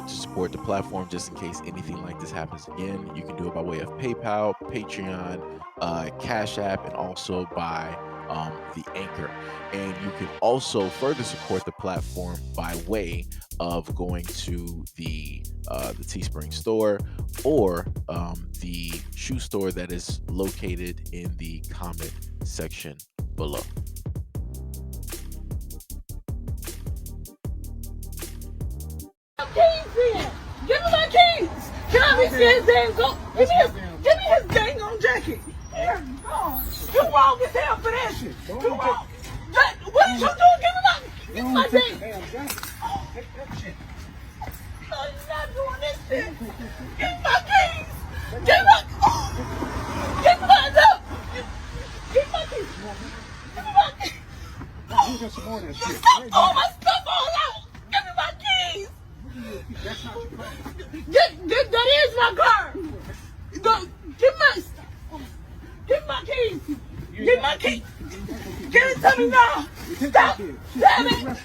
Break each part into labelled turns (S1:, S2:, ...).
S1: want to support the platform just in case anything like this happens again, you can do it by way of PayPal, Patreon, Cash App, and also by the Anchor. And you can also further support the platform by way of going to the Teespring store or the shoe store that is located in the comment section below.
S2: Keys in. Give me my keys. Can I be his damn go? Give me his dang on jacket. Here, go. You wrong as hell for that shit. You wrong. What is you doing? Give me my dang. Take that shit. No, you're not doing this shit. Give me my keys. Give me my. Give me my. No. Give me my keys. Give me my keys. You got some more of that shit. Stop throwing my stuff all out. Give me my keys. That's not your car. That is my car. Give my keys. Give my keys. Give it to me now. Stop. Damn it.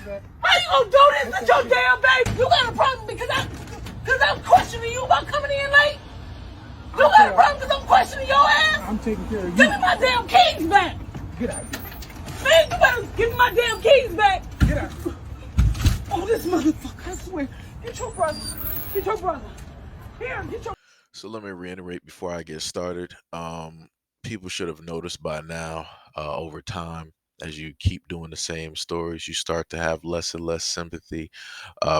S2: How you gonna do this with your damn baby? You got a problem because I'm questioning you about coming in late? You got a problem because I'm questioning your ass?
S3: I'm taking care of you.
S2: Give me my damn keys back.
S3: Get out of here.
S2: Man, you better give me my damn keys back.
S3: Get out.
S2: Oh, this motherfucker, I swear. Get your brother. Get your brother. Here, get your...
S1: So let me reiterate before I get started. People should have noticed by now, over time, as you keep doing the same stories, you start to have less and less sympathy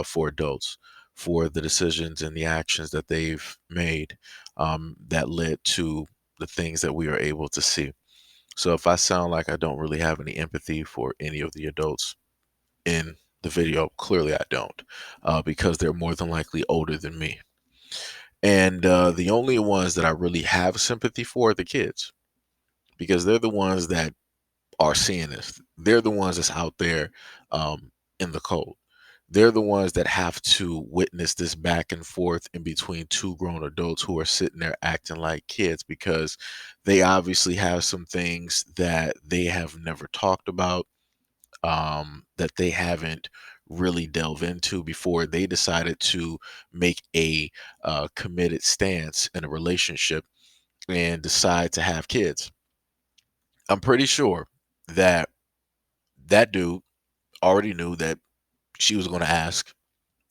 S1: for adults, for the decisions and the actions that they've made that led to the things that we are able to see. So if I sound like I don't really have any empathy for any of the adults in the video, clearly I don't, because they're more than likely older than me. And the only ones that I really have sympathy for are the kids, because they're the ones that are seeing this. They're the ones that's out there in the cold. They're the ones that have to witness this back and forth in between two grown adults who are sitting there acting like kids, because they obviously have some things that they have never talked about, that they haven't really delve into before they decided to make a committed stance in a relationship and decide to have kids. I'm pretty sure that that dude already knew that she was going to ask,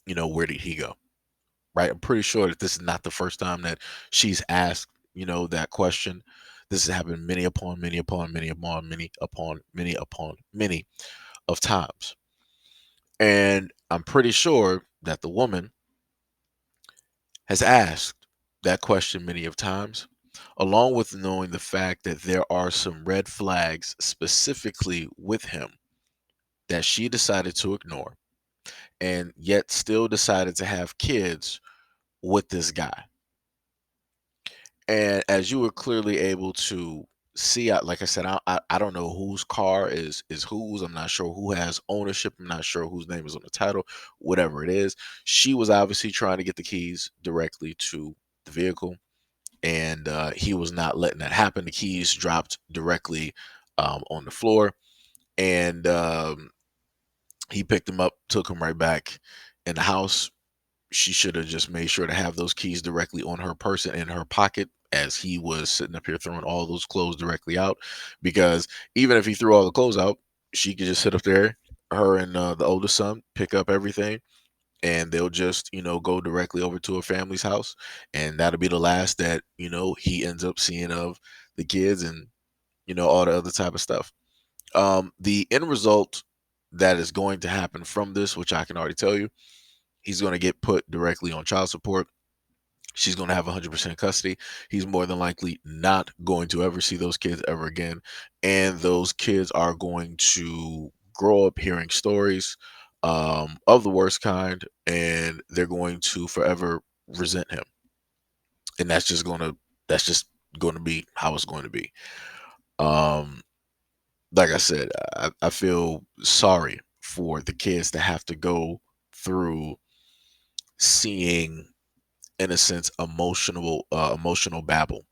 S1: where did he go? Right? I'm pretty sure that this is not the first time that she's asked, that question. This has happened many upon many upon many upon many upon many upon many of times. And I'm pretty sure that the woman has asked that question many of times, along with knowing the fact that there are some red flags specifically with him that she decided to ignore and yet still decided to have kids with this guy. And as you were clearly able to see, like I said, I don't know whose car is whose. I'm not sure who has ownership. I'm not sure whose name is on the title. Whatever it is, she was obviously trying to get the keys directly to the vehicle, and he was not letting that happen. The keys dropped directly on the floor, and he picked them up, took them right back in the house. She should have just made sure to have those keys directly on her person in her pocket, as he was sitting up here throwing all those clothes directly out. Because even if he threw all the clothes out, she could just sit up there, her and the oldest son, pick up everything, and they'll just, go directly over to a family's house. And that'll be the last that, he ends up seeing of the kids and, all the other type of stuff. The end result that is going to happen from this, which I can already tell you, he's going to get put directly on child support. She's going to have 100% custody. He's more than likely not going to ever see those kids ever again. And those kids are going to grow up hearing stories of the worst kind, and they're going to forever resent him. And that's just going to be how it's going to be. Um, like I said, I feel sorry for the kids to have to go through seeing, in a sense, emotional babble,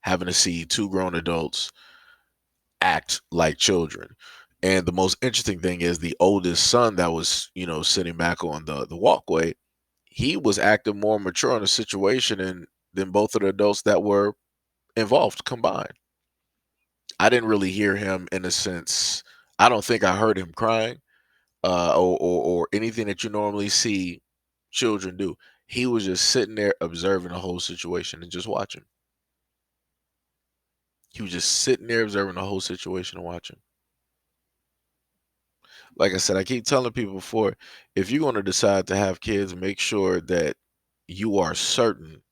S1: having to see two grown adults act like children. And the most interesting thing is the oldest son that was, sitting back on the walkway, he was acting more mature in the situation than both of the adults that were involved combined. I didn't really hear him in a sense. I don't think I heard him crying, or anything that you normally see children do. He was just sitting there observing the whole situation and just watching. He was just sitting there observing the whole situation and watching. Like I said, I keep telling people before, if you're going to decide to have kids, make sure that you are certain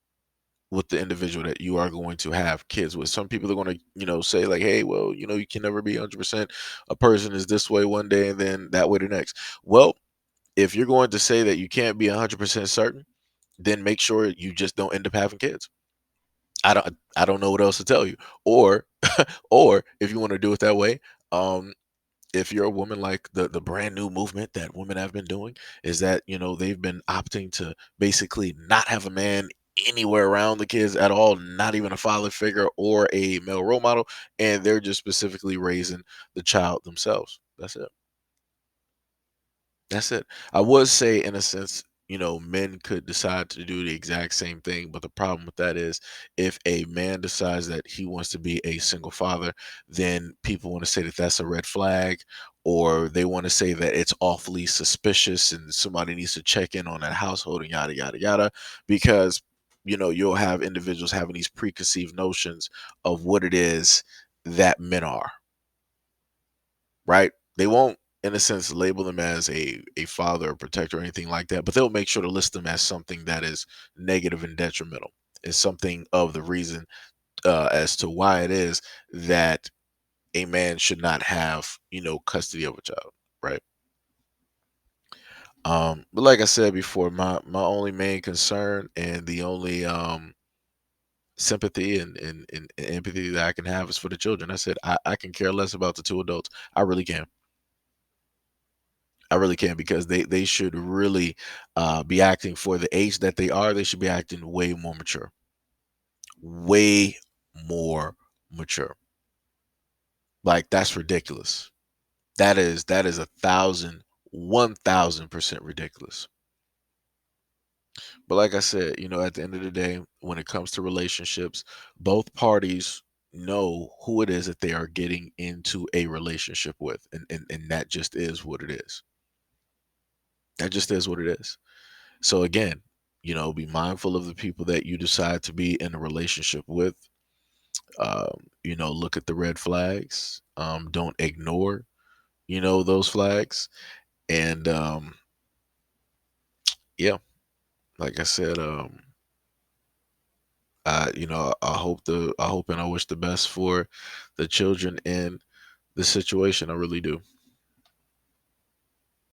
S1: with the individual that you are going to have kids with. Some people are going to, say like, hey, well, you can never be 100%. A person is this way one day and then that way the next. Well, if you're going to say that you can't be 100% certain, then make sure you just don't end up having kids. I don't know what else to tell you. Or or if you want to do it that way, um if you're a woman, like the brand new movement that women have been doing is that they've been opting to basically not have a man anywhere around the kids at all, not even a father figure or a male role model, and they're just specifically raising the child themselves. That's it. That's it. I would say, in a sense, men could decide to do the exact same thing, but the problem with that is if a man decides that he wants to be a single father, then people want to say that that's a red flag, or they want to say that it's awfully suspicious and somebody needs to check in on that household and yada, yada, yada, because, you'll have individuals having these preconceived notions of what it is that men are, right? They won't, in a sense, label them as a father or protector or anything like that, but they'll make sure to list them as something that is negative and detrimental. Is something of the reason as to why it is that a man should not have, custody of a child, right? But like I said before, my only main concern and the only sympathy and empathy that I can have is for the children. I said I can care less about the two adults. I really can. I really can, because they should really be acting for the age that they are. They should be acting way more mature. Like that's ridiculous. That is 1,000% ridiculous. But like I said, at the end of the day, when it comes to relationships, both parties know who it is that they are getting into a relationship with, and that just is what it is. That just is what it is. So again, be mindful of the people that you decide to be in a relationship with. Look at the red flags. Don't ignore, those flags. And yeah, like I said, I hope and I wish the best for the children in the situation. I really do.